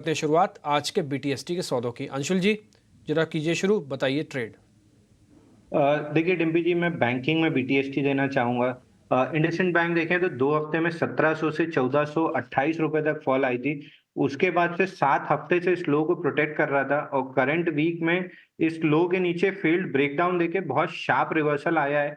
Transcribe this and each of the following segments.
करते हैं शुरुआत आज के बीटीएसटी के सौदों की। अंशुल जी जरा कीजिए शुरू, बताइए ट्रेड। देखिए डिम्पी जी, मैं बैंकिंग में बीटीएसटी देना चाहूंगा। इंडसइंड बैंक देखें तो 2 हफ्ते में 1700 से 1428 रुपए तक फॉल आई थी। उसके बाद से 7 हफ्ते से इस लो को प्रोटेक्ट कर रहा था और करंट वीक में इस लो के नीचे फील्ड ब्रेकडाउन देके बहुत शार्प रिवर्सल आया है।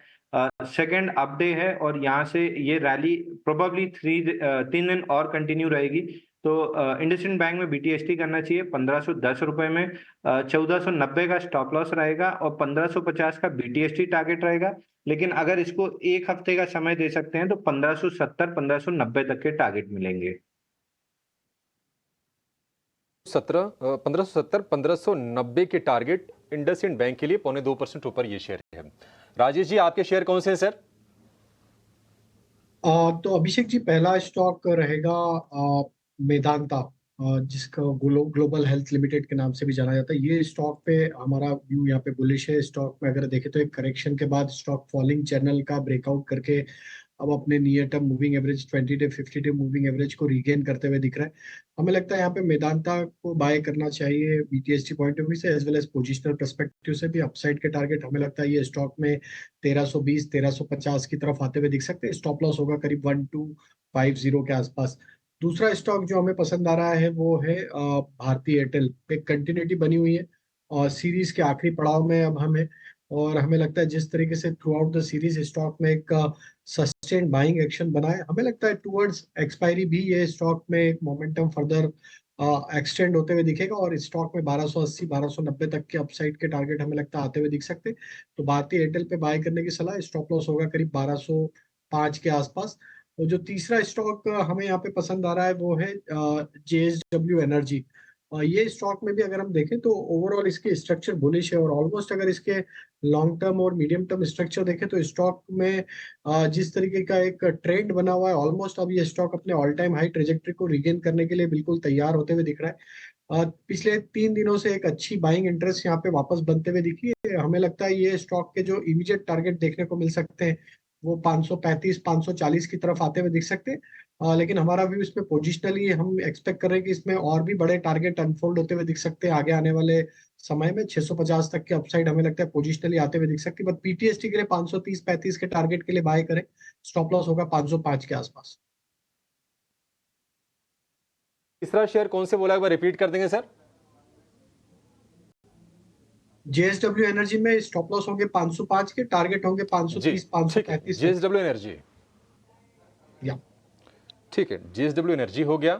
सेकेंड अप डे है और यहाँ से ये रैली प्रोबेबली 3 दिन और कंटिन्यू रहेगी। तो इंडसइंड बैंक में बीटीएसटी करना चाहिए 1510 रुपए में। 1490 का स्टॉप लॉस रहेगा और 1550 का बीटीएसटी टारगेट रहेगा। लेकिन अगर इसको एक हफ्ते का समय दे सकते हैं तो 1570 1590 तक के टारगेट मिलेंगे। 1590 के टारगेट इंडसइंड बैंक के लिए 0.25% ऊपर ये शेयर है। राजेश जी, आपके शेयर कौन से हैं सर? तो अभिषेक जी, पहला स्टॉक रहेगा मेदांता, जिसका ग्लोबल हेल्थ लिमिटेड के नाम से भी जाना जाता है। ये स्टॉक पे हमारा व्यू यहाँ पे बुलिश है। स्टॉक में अगर देखें तो एक करेक्शन के बाद स्टॉक फॉलिंग चैनल का ब्रेकआउट करके अब अपने near term moving average 20 day 50 day moving average को रीगेन करते हुए दिख रहा है। हमें लगता है यहाँ पे मेदांता को बाय करना चाहिए बीटीएसटी पॉइंट ऑफ व्यू से, as well as positional perspective से भी। अपसाइड के टारगेट हमें लगता है ये स्टॉक में 1320 1350 की तरफ आते हुए दिख सकते हैं। स्टॉप लॉस होगा करीब 1250 के आसपास। दूसरा स्टॉक जो हमें पसंद आ रहा है वो है भारती एयरटेल। एक कंटिन्यूटी बनी हुई है और सीरीज के आखिरी पड़ाव में अब हम है। और हमें लगता है जिस तरीके से through out the series stock में एक सस्टेन बाइंग एक्शन बना है, हमें लगता है टुवर्ड्स एक्सपायरी भी ये स्टॉक में एक मोमेंटम फर्दर एक्सटेंड होते हुए दिखेगा और स्टॉक में 1280 1290 तक के अपसाइड के टारगेट हमें लगता है आते हुए दिख सकते हैं। तो भारतीय एयरटेल पे बाय करने की सलाह। स्टॉप लॉस होगा करीब 1205 के आसपास। और जो तीसरा स्टॉक हमें यहाँ पे पसंद आ रहा है वो है जेएसडब्ल्यू एनर्जी। ये स्टॉक में भी अगर हम देखें तो ओवरऑल इसके स्ट्रक्चर बुलिश है और ऑलमोस्ट अगर इसके लॉन्ग टर्म और मीडियम टर्म स्ट्रक्चर देखें तो स्टॉक में जिस तरीके का एक ट्रेंड बना हुआ है, ऑलमोस्ट अब ये स्टॉक अपने ऑल टाइम हाई ट्रेजेक्टरी को रिगेन करने के लिए बिल्कुल तैयार होते हुए दिख रहा है। पिछले 3 दिनों से एक अच्छी बाइंग इंटरेस्ट यहाँ पे वापस बनते हुए दिखी है। हमें लगता है ये स्टॉक के जो इमीडिएट टारगेट देखने को मिल सकते हैं वो 535 540 की तरफ आते हुए दिख सकते हैं। लेकिन हमारा व्यू इसमें पोजिशनली हम एक्सपेक्ट कर रहे हैं कि इसमें और भी बड़े टारगेट अनफोल्ड होते हुए दिख सकते हैं आगे आने वाले समय में। 650 तक के अपसाइड हमें लगता है पोजिशनली आते हुए दिख सकती है। बट पीटीएसटी के लिए 530 35 के टारगेट के लिए बाय करें। स्टॉप लॉस होगा 505 के आसपास। तीसरा शेयर कौन से बोला, एक बार रिपीट कर देंगे सर? जेएसडब्ल्यू एनर्जी में स्टॉप लॉस होंगे 505 के, टारगेट होंगे 530 535। जेएसडब्ल्यू एनर्जी, या ठीक है, जेएसडब्ल्यू एनर्जी हो गया।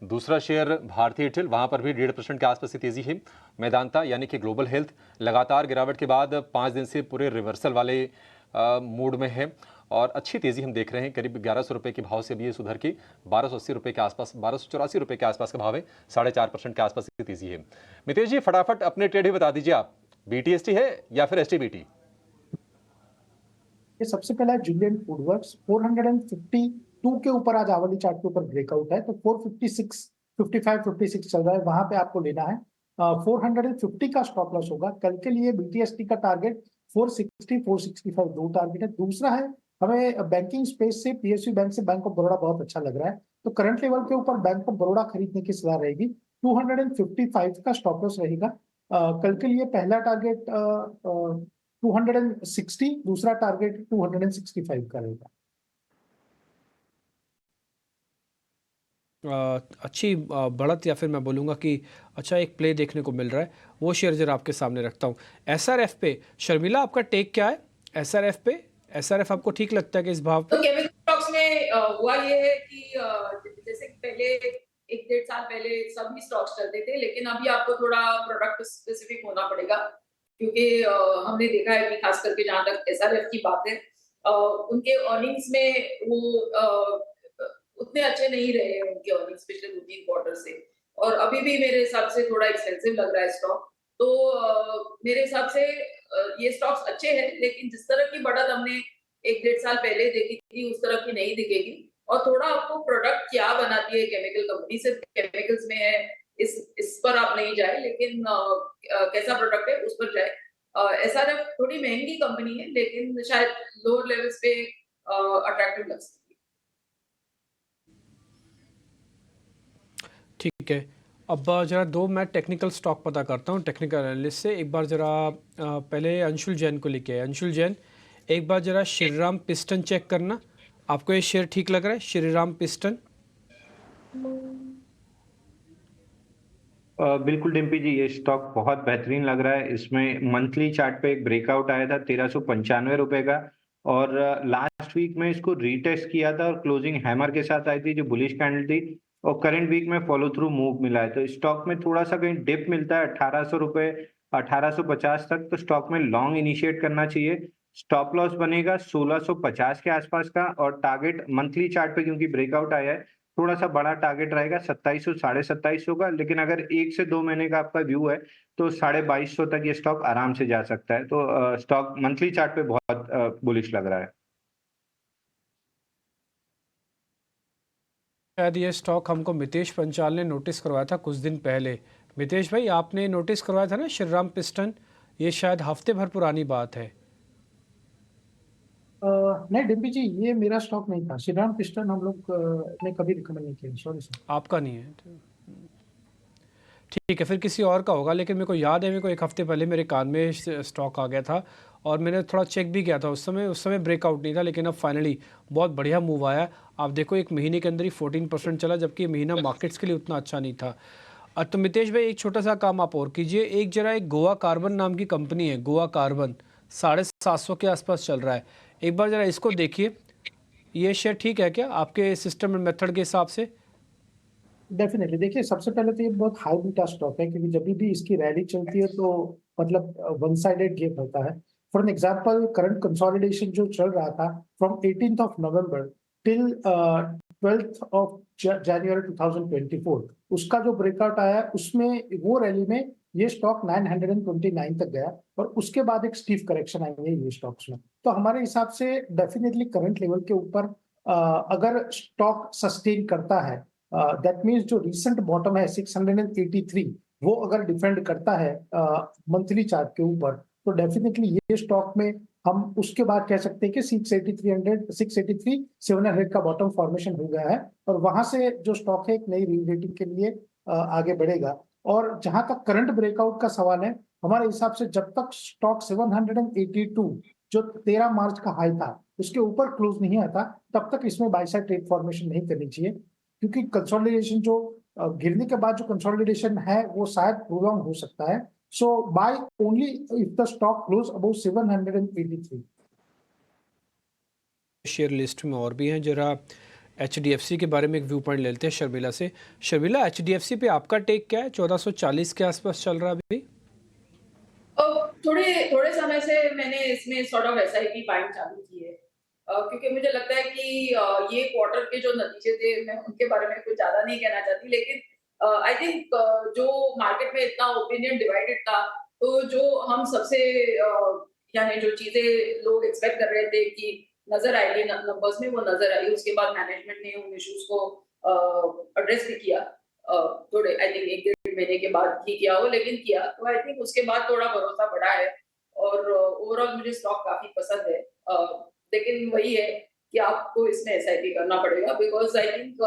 दूसरा शेयर भारती एयरटेल, वहां पर भी 1.5% के आसपास की तेजी है। मेदांता यानी कि ग्लोबल हेल्थ लगातार गिरावट के बाद 5 दिन से पूरे रिवर्सल वाले मूड में है और अच्छी तेजी हम देख रहे हैं। करीब 1100 रुपए के भाव से भी ये सुधर के 1280 रुपए के आसपास, 1284 रुपए के आसपास का भाव है। 4.5% के आसपास की तेजी है। मितेश जी, फटाफट अपने ट्रेड ही बता दीजिए, आप बीटीएसटी है या फिर एसटीबीटी? ये सबसे पहला है जुलियन फूडवर्क्स। 452 के ऊपर आज आवली चार्ट के ऊपर ब्रेकआउट है, तो 456 55 56 चल रहा है, वहां पे आपको लेना है। 450 का स्टॉप लॉस होगा। कल के लिए बीटीएसटी का टारगेट 460 465 दो टारगेट है। दूसरा है, हमें बैंकिंग स्पेस से पीएसयू बैंक से बैंक ऑफ बड़ौदा बहुत अच्छा लग रहा है, तो करंट लेवल के ऊपर बैंक ऑफ बड़ौदा खरीदने की सलाह रहेगी। 255 का स्टॉप लॉस रहेगा। कल के लिए पहला टारगेट 260, दूसरा टारगेट 265 का रहेगा। अच्छी बढ़त या फिर मैं बोलूँगा कि अच्छा एक प्ले देखने को मिल रहा है, वो शेयर जरा आपके सामने रखता हूँ। एसआरएफ पे शर्मिला, आपका टेक क्या है एसआरएफ पे? एसआरएफ आपको ठीक लगता है कि इस भाव पे? तो केमिकल स्टॉक्स में हुआ ये है कि जैसे पहले 1-1.5 साल पहले सभी स्टॉक्स चलते थे, लेकिन अभी आपको थोड़ा प्रोडक्ट स्पेसिफिक होना पड़ेगा, क्योंकि हमने देखा है कि खास करके जहां तक एसआरएफ की बात है, उनके अर्निंग्स में वो उतने अच्छे नहीं रहे हैं, उनके अर्निंग्स पिछले 2-3 क्वार्टर से, और अभी भी मेरे हिसाब से थोड़ा एक्सपेंसिव लग रहा है स्टॉक। तो मेरे हिसाब से ये स्टॉक्स अच्छे हैं, लेकिन जिस तरह की बढ़त हमने 1-1.5 साल पहले देखी थी उस तरह की नहीं दिखेगी। और थोड़ा आपको प्रोडक्ट क्या बनाती है केमिकल कंपनी, सिर्फ केमिकल्स में है इस पर आप नहीं जाए, लेकिन कैसा प्रोडक्ट है उस पर जाए। एसआरएफ थोड़ी महंगी कंपनी है, लेकिन शायद लोअर लेवल्स पे अट्रैक्टिव लग सकती है। ठीक है। अब ज़रा दो मैं टेक्निकल स्टॉक पता करता हूँ टेक्निकल एनालिस्ट से। एक बार ज़रा पहले अंशुल जैन को लेके आए। अंशुल जैन, एक बार ज़रा श्रीराम पिस्टन चेक करना, आपको ये शेयर ठीक लग रहा है? श्रीराम पिस्टन बिल्कुल डिम्पी जी, ये स्टॉक बहुत बेहतरीन लग रहा है। इसमें मंथली चार्ट पे एक ब्रेकआउट आया था 1395 रुपए का, और लास्ट वीक में इसको रीटेस्ट किया था और क्लोजिंग हैमर के साथ आई थी जो बुलिश कैंडल थी, और करंट वीक में फॉलो थ्रू मूव मिला है। तो स्टॉक में थोड़ा सा कहीं डिप मिलता है 1800 रुपए 1850 तक, तो स्टॉक में लॉन्ग इनिशिएट करना चाहिए। स्टॉप लॉस बनेगा 1650 के आसपास का, और टारगेट मंथली चार्ट पे क्योंकि ब्रेकआउट आया है, थोड़ा सा बड़ा टारगेट रहेगा 2700 2750 का। लेकिन अगर 1 से 2 महीने का आपका व्यू है तो 2250 तक ये स्टॉक आराम से जा सकता है। तो स्टॉक मंथली चार्ट पे बहुत बुलिश लग रहा है। शायद ये स्टॉक हमको मितेश पंचाल ने नोटिस करवाया था कुछ दिन पहले। मितेश भाई, आपने नोटिस करवाया था ना श्रीराम पिस्टन? ये शायद हफ्ते भर पुरानी बात है। नहीं डिम्पी जी, ये मेरा स्टॉक नहीं था। श्रीराम पिस्टन हम लोग ने कभी रिकमेंड नहीं किया, सॉरी सर। आपका नहीं है? ठीक है, फिर किसी और का होगा। लेकिन मेरे को याद है, मेरे को एक हफ्ते पहले मेरे कान में स्टॉक आ गया था और मैंने थोड़ा चेक भी किया था। उस समय ब्रेकआउट नहीं था, लेकिन अब फाइनली बहुत बढ़िया मूव आया। आप देखो, एक महीने के अंदर ही 14% चला, जबकि ये महीना मार्केट्स के लिए उतना अच्छा नहीं था। तो मितेश भाई, एक छोटा सा काम आप और कीजिए। एक गोवा कार्बन नाम की कंपनी है, गोवा कार्बन 750 के आसपास चल रहा है। एक बार जरा इसको देखिए, ये शेयर ठीक है क्या आपके सिस्टम एंड मेथड के हिसाब से? डेफिनेटली देखिए, सबसे पहले तो ये बहुत हाई बीटा स्टॉक है, क्योंकि जब भी इसकी रैली चलती है तो मतलब वन साइडेड गेप होता है। For an example, current consolidation जो चल रहा था from 18th of November till 12th of January 2024, उसका जो ब्रेकआउट आया उसमें वो रैली में ये स्टॉक 929 तक गया, और उसके बाद एक स्टीफ करेक्शन आई है ये स्टॉक्स में। तो हमारे हिसाब से डेफिनेटली करंट लेवल के ऊपर अगर स्टॉक सस्टेन करता है, दैट मीन्स जो रिसेंट बॉटम है 683, वो अगर डिफेंड करता है मंथली चार्ट के ऊपर, तो डेफिनेटली ये स्टॉक में हम उसके बाद कह सकते हैं कि 683 700 का बॉटम फॉर्मेशन हो गया है, और वहां से जो स्टॉक है एक नई रीरेटिंग के लिए आगे बढ़ेगा। और जहां तक करंट ब्रेकआउट का सवाल है, हमारे हिसाब से जब तक स्टॉक 782 जो 13 मार्च का हाई था उसके ऊपर क्लोज नहीं आता, तब तक इसमें बाय साइड ट्रेड फॉर्मेशन नहीं करनी चाहिए, क्योंकि कंसोलिडेशन जो गिरने के बाद जो कंसोलिडेशन है वो शायद प्रोलॉन्ग हो सकता है। So buy only if the stock close above 783। Share list में और भी हैं। जरा HDFC के बारे में एक व्यू पॉइंट लेते हैं शर्मिला से। शर्मिला, HDFC पे आपका टेक क्या है? 1440 के आसपास चल रहा है अभी। थोड़े समय से मैंने इसमें सॉर्ट ऑफ SIP बाइंग चालू की है, क्योंकि मुझे लगता है कि ये क्वार्टर के जो नतीजे थे, मैं उनके बारे में कुछ ज्यादा नहीं कहना चाहती, लेकिन आई थिंक जो मार्केट में इतना ओपिनियन डिवाइडेड था, तो जो हम सबसे यानी जो चीजें लोग एक्सपेक्ट कर रहे थे कि नजर आएगी नंबर्स में, वो नजर आई। उसके बाद मैनेजमेंट ने उन इश्यूज को एड्रेस भी किया, थोड़े आई थिंक 1-1.5 महीने के बाद ही किया हो, लेकिन किया। तो आई थिंक उसके बाद थोड़ा भरोसा बढ़ा है, और ओवरऑल मुझे स्टॉक काफी पसंद है। लेकिन वही है कि आपको इसमें SIP करना पड़ेगा, बिकॉज आई थिंक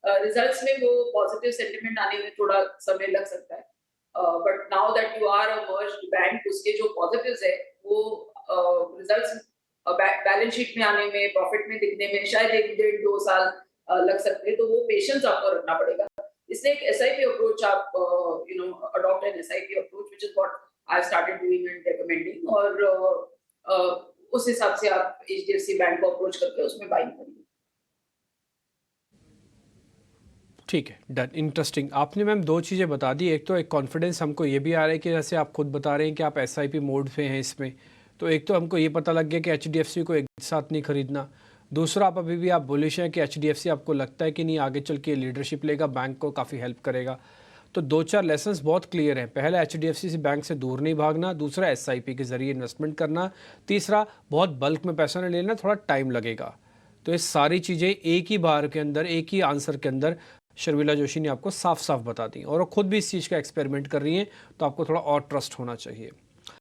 रिजल्ट्स में वो पॉजिटिव सेंटिमेंट आने में थोड़ा समय लग सकता है। But now that you are a merged bank, उसके जो पॉजिटिव्स है वो रिजल्ट्स बैलेंस शीट में आने में, प्रॉफिट में दिखने में शायद 1-1.5-2 साल लग सकते हैं। तो वो पेशेंस आपको रखना पड़ेगा। इसलिए एक SIP अप्रोच आप adopt an SIP approach, which is what I started doing and recommending, और उस हिसाब से आप HDFC बैंक को अप्रोच करके उसमें बाइंग करिए। ठीक है, डन। इंटरेस्टिंग। आपने मैम दो चीज़ें बता दी। एक तो एक कॉन्फिडेंस हमको ये भी आ रहा है कि जैसे आप खुद बता रहे हैं कि आप SIP मोड पे हैं इसमें, तो एक तो हमको ये पता लग गया कि HDFC को एक साथ नहीं खरीदना। दूसरा, आप अभी भी आप बुलिश हैं कि HDFC आपको लगता है कि नहीं आगे चल के लीडरशिप लेगा, बैंक को काफ़ी हेल्प करेगा। तो 2-4 लेसन्स बहुत क्लियर हैं। पहला, HDFC से बैंक से दूर नहीं भागना। दूसरा, SIP के ज़रिए इन्वेस्टमेंट करना। तीसरा, बहुत बल्क में पैसा नहीं लेना, थोड़ा टाइम लगेगा। तो ये सारी चीज़ें एक ही बार के अंदर, एक ही आंसर के अंदर शर्मिला जोशी ने आपको साफ साफ बता दी, और वो खुद भी इस चीज़ का एक्सपेरिमेंट कर रही हैं, तो आपको थोड़ा और ट्रस्ट होना चाहिए।